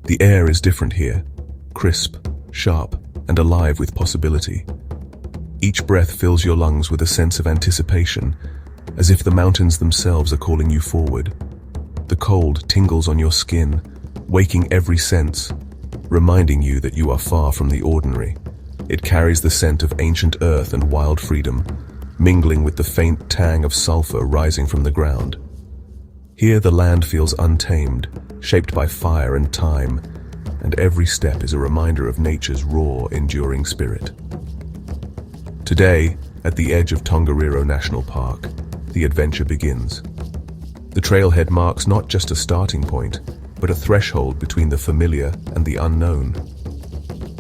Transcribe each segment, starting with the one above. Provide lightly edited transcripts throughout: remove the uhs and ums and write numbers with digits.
The air is different here, crisp, sharp, and alive with possibility. Each breath fills your lungs with a sense of anticipation, as if the mountains themselves are calling you forward. The cold tingles on your skin, waking every sense, reminding you that you are far from the ordinary. It carries the scent of ancient earth and wild freedom, mingling with the faint tang of sulfur rising from the ground. Here the land feels untamed, shaped by fire and time, and every step is a reminder of nature's raw, enduring spirit. Today, at the edge of Tongariro National Park, the adventure begins. The trailhead marks not just a starting point, but a threshold between the familiar and the unknown.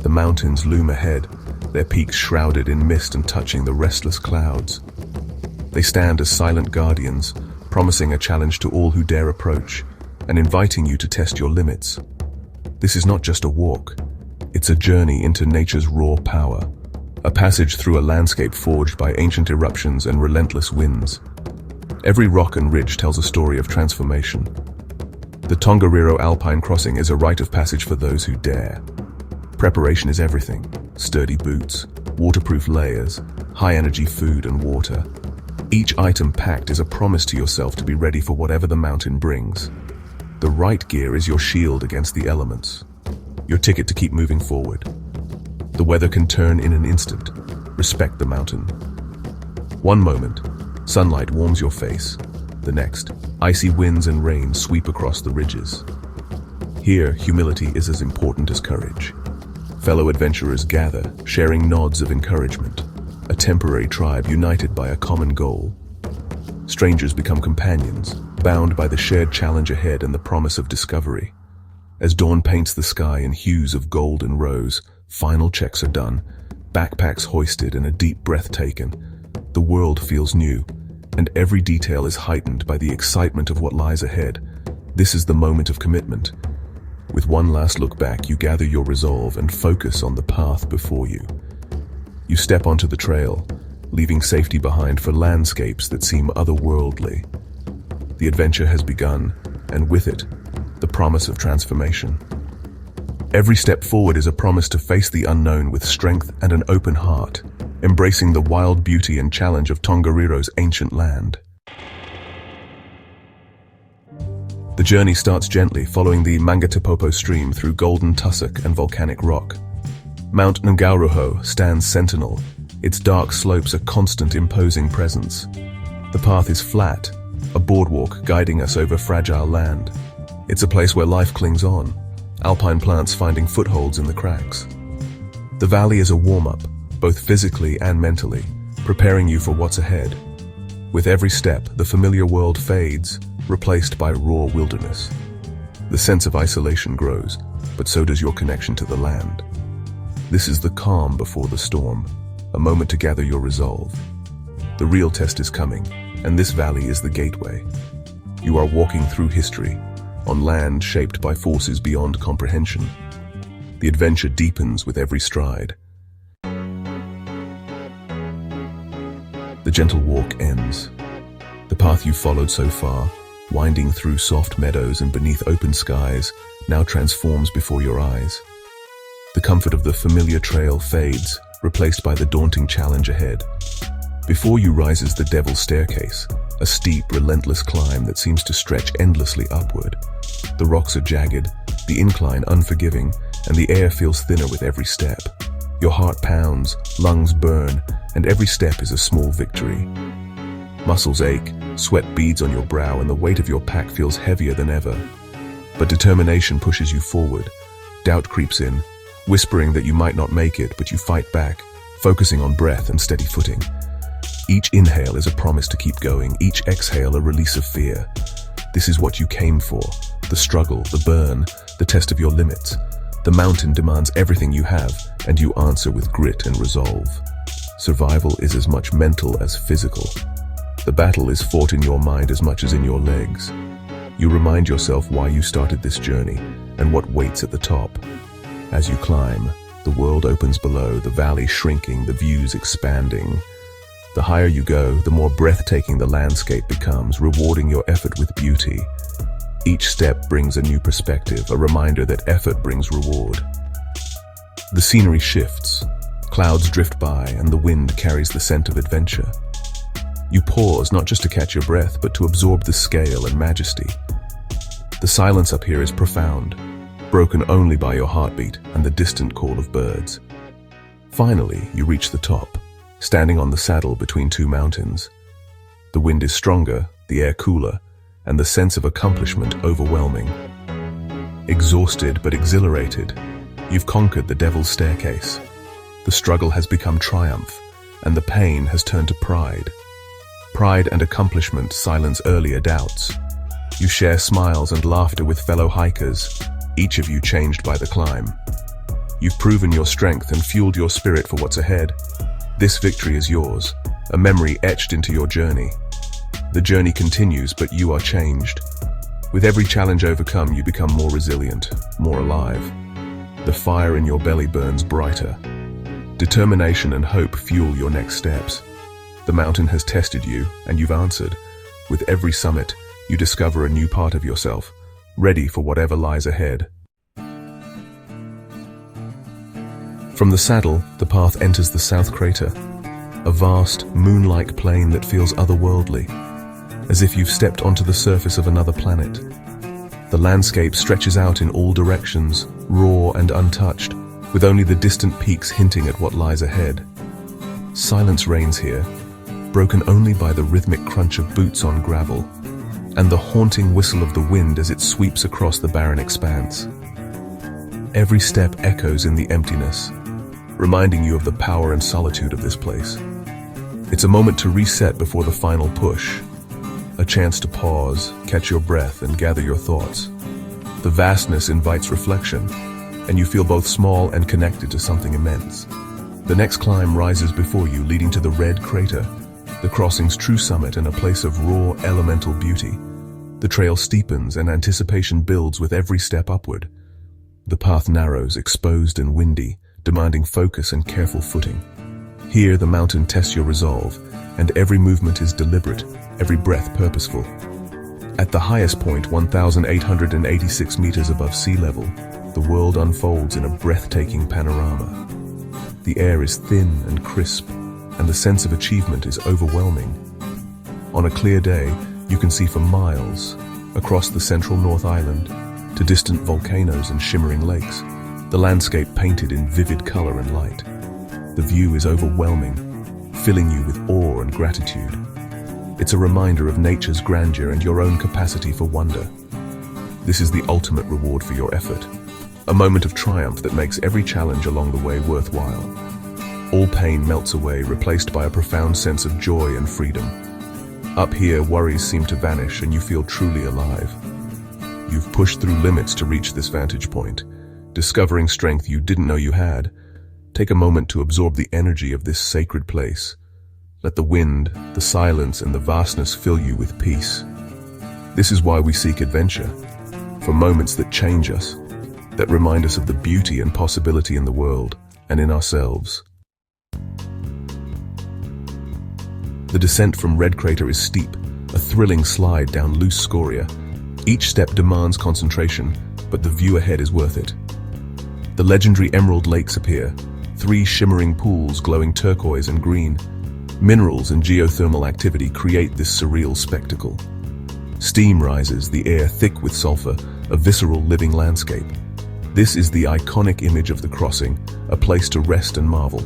The mountains loom ahead, their peaks shrouded in mist and touching the restless clouds. They stand as silent guardians, promising a challenge to all who dare approach, and inviting you to test your limits. This is not just a walk, it's a journey into nature's raw power, a passage through a landscape forged by ancient eruptions and relentless winds. Every rock and ridge tells a story of transformation. The Tongariro Alpine Crossing is a rite of passage for those who dare. Preparation is everything: sturdy boots, waterproof layers, high-energy food and water. Each item packed is a promise to yourself to be ready for whatever the mountain brings. The right gear is your shield against the elements, your ticket to keep moving forward. The weather can turn in an instant. Respect the mountain. One moment, sunlight warms your face. The next, icy winds and rain sweep across the ridges. Here, humility is as important as courage. Fellow adventurers gather, sharing nods of encouragement, a temporary tribe united by a common goal. Strangers become companions, bound by the shared challenge ahead and the promise of discovery. As dawn paints the sky in hues of gold and rose, final checks are done, backpacks hoisted and a deep breath taken. The world feels new, and every detail is heightened by the excitement of what lies ahead. This is the moment of commitment. With one last look back, you gather your resolve and focus on the path before you. You step onto the trail, leaving safety behind for landscapes that seem otherworldly. The adventure has begun, and with it, the promise of transformation. Every step forward is a promise to face the unknown with strength and an open heart, embracing the wild beauty and challenge of Tongariro's ancient land. The journey starts gently, following the Mangatapopo stream through golden tussock and volcanic rock. Mount Ngauruho stands sentinel, its dark slopes a constant imposing presence. The path is flat, a boardwalk guiding us over fragile land. It's a place where life clings on, alpine plants finding footholds in the cracks. The valley is a warm-up, both physically and mentally, preparing you for what's ahead. With every step, the familiar world fades, replaced by raw wilderness. The sense of isolation grows, but so does your connection to the land. This is the calm before the storm, a moment to gather your resolve. The real test is coming, and this valley is the gateway. You are walking through history, on land shaped by forces beyond comprehension. The adventure deepens with every stride. The gentle walk ends. The path you followed so far, winding through soft meadows and beneath open skies, now transforms before your eyes. The comfort of the familiar trail fades, replaced by the daunting challenge ahead. Before you rises the Devil's Staircase, a steep, relentless climb that seems to stretch endlessly upward. The rocks are jagged, the incline unforgiving, and the air feels thinner with every step. Your heart pounds, lungs burn, and every step is a small victory. Muscles ache, sweat beads on your brow, and the weight of your pack feels heavier than ever. But determination pushes you forward. Doubt creeps in, whispering that you might not make it, but you fight back, focusing on breath and steady footing. Each inhale is a promise to keep going, each exhale a release of fear. This is what you came for: the struggle, the burn, the test of your limits. The mountain demands everything you have, and you answer with grit and resolve. Survival is as much mental as physical. The battle is fought in your mind as much as in your legs. You remind yourself why you started this journey and what waits at the top. As you climb, the world opens below, the valley shrinking, the views expanding. The higher you go, the more breathtaking the landscape becomes, rewarding your effort with beauty. Each step brings a new perspective, a reminder that effort brings reward. The scenery shifts, clouds drift by, and the wind carries the scent of adventure. You pause not just to catch your breath, but to absorb the scale and majesty. The silence up here is profound, broken only by your heartbeat and the distant call of birds. Finally, you reach the top, standing on the saddle between two mountains. The wind is stronger, the air cooler, and the sense of accomplishment overwhelming. Exhausted but exhilarated, you've conquered the Devil's Staircase. The struggle has become triumph, and the pain has turned to pride. Pride and accomplishment silence earlier doubts. You share smiles and laughter with fellow hikers, each of you changed by the climb. You've proven your strength and fueled your spirit for what's ahead. This victory is yours, a memory etched into your journey. The journey continues, but you are changed. With every challenge overcome, you become more resilient, more alive. The fire in your belly burns brighter. Determination and hope fuel your next steps. The mountain has tested you, and you've answered. With every summit, you discover a new part of yourself, ready for whatever lies ahead. From the saddle, the path enters the South Crater, a vast, moon-like plain that feels otherworldly, as if you've stepped onto the surface of another planet. The landscape stretches out in all directions, raw and untouched, with only the distant peaks hinting at what lies ahead. Silence reigns here, broken only by the rhythmic crunch of boots on gravel, and the haunting whistle of the wind as it sweeps across the barren expanse. Every step echoes in the emptiness, reminding you of the power and solitude of this place. It's a moment to reset before the final push, a chance to pause, catch your breath, and gather your thoughts. The vastness invites reflection, and you feel both small and connected to something immense. The next climb rises before you, leading to the Red Crater, the crossing's true summit and a place of raw, elemental beauty. The trail steepens and anticipation builds with every step upward. The path narrows, exposed and windy, demanding focus and careful footing. Here, the mountain tests your resolve, and every movement is deliberate, every breath purposeful. At the highest point, 1,886 meters above sea level, the world unfolds in a breathtaking panorama. The air is thin and crisp, and the sense of achievement is overwhelming. On a clear day, you can see for miles, across the central North Island, to distant volcanoes and shimmering lakes, the landscape painted in vivid color and light. The view is overwhelming, filling you with awe and gratitude. It's a reminder of nature's grandeur and your own capacity for wonder. This is the ultimate reward for your effort, a moment of triumph that makes every challenge along the way worthwhile. All pain melts away, replaced by a profound sense of joy and freedom. Up here, worries seem to vanish and you feel truly alive. You've pushed through limits to reach this vantage point, discovering strength you didn't know you had. Take a moment to absorb the energy of this sacred place. Let the wind, the silence, and the vastness fill you with peace. This is why we seek adventure, for moments that change us, that remind us of the beauty and possibility in the world and in ourselves. The descent from Red Crater is steep, a thrilling slide down loose scoria. Each step demands concentration, but the view ahead is worth it. The legendary Emerald Lakes appear, 3 shimmering pools glowing turquoise and green. Minerals and geothermal activity create this surreal spectacle. Steam rises, the air thick with sulfur, a visceral living landscape. This is the iconic image of the crossing, a place to rest and marvel.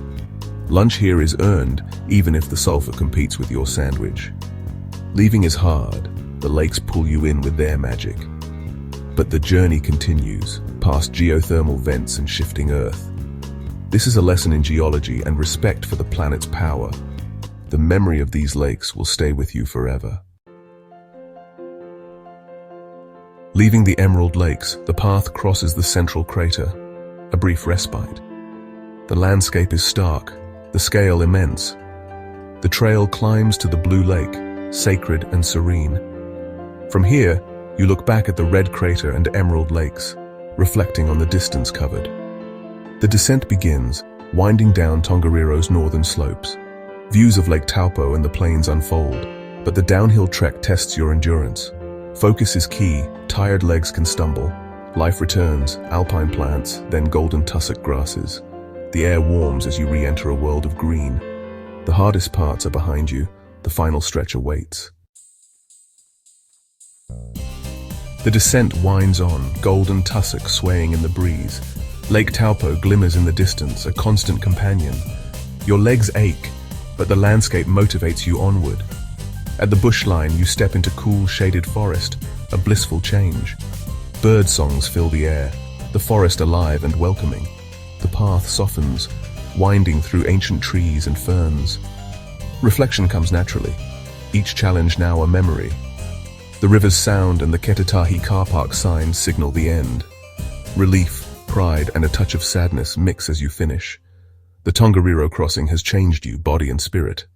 Lunch here is earned, even if the sulfur competes with your sandwich. Leaving is hard, the lakes pull you in with their magic. But the journey continues, past geothermal vents and shifting earth. This is a lesson in geology and respect for the planet's power. The memory of these lakes will stay with you forever. Leaving the Emerald Lakes, the path crosses the central crater, a brief respite. The landscape is stark, the scale immense. The trail climbs to the Blue Lake, sacred and serene. From here, you look back at the Red Crater and Emerald Lakes, reflecting on the distance covered. The descent begins, winding down Tongariro's northern slopes. Views of Lake Taupo and the plains unfold, but the downhill trek tests your endurance. Focus is key, tired legs can stumble. Life returns, alpine plants, then golden tussock grasses. The air warms as you re-enter a world of green. The hardest parts are behind you, the final stretch awaits. The descent winds on, golden tussock swaying in the breeze. Lake Taupo glimmers in the distance, a constant companion. Your legs ache, but the landscape motivates you onward. At the bush line, you step into cool, shaded forest, a blissful change. Bird songs fill the air, the forest alive and welcoming. The path softens, winding through ancient trees and ferns. Reflection comes naturally, each challenge now a memory. The river's sound and the Ketatahi car park sign signal the end. Relief, pride, and a touch of sadness mix as you finish. The Tongariro crossing has changed you, body and spirit.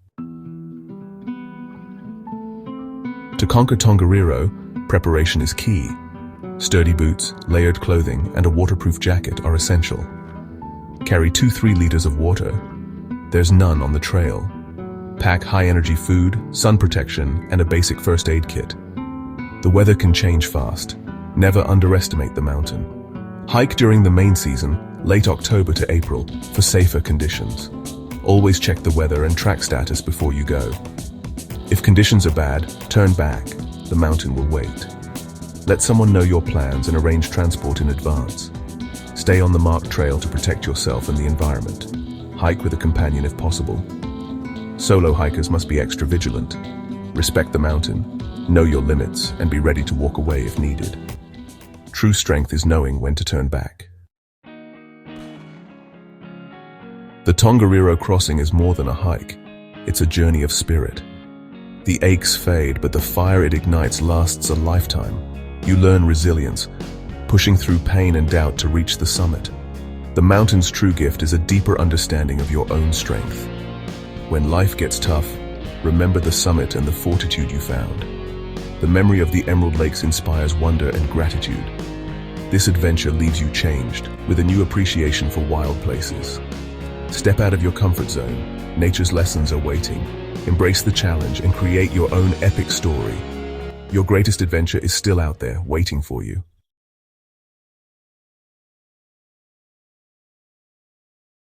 To conquer Tongariro, preparation is key. Sturdy boots, layered clothing, and a waterproof jacket are essential. Carry 2-3 liters of water. There's none on the trail. Pack high-energy food, sun protection, and a basic first aid kit. The weather can change fast. Never underestimate the mountain. Hike during the main season, late October to April, for safer conditions. Always check the weather and track status before you go. If conditions are bad, turn back. The mountain will wait. Let someone know your plans and arrange transport in advance. Stay on the marked trail to protect yourself and the environment. Hike with a companion if possible. Solo hikers must be extra vigilant. Respect the mountain, know your limits, and be ready to walk away if needed. True strength is knowing when to turn back. The Tongariro crossing is more than a hike. It's a journey of spirit. The aches fade, but the fire it ignites lasts a lifetime. You learn resilience, pushing through pain and doubt to reach the summit. The mountain's true gift is a deeper understanding of your own strength. When life gets tough, remember the summit and the fortitude you found. The memory of the Emerald Lakes inspires wonder and gratitude. This adventure leaves you changed, with a new appreciation for wild places. Step out of your comfort zone. Nature's lessons are waiting. Embrace the challenge and create your own epic story. Your greatest adventure is still out there, waiting for you.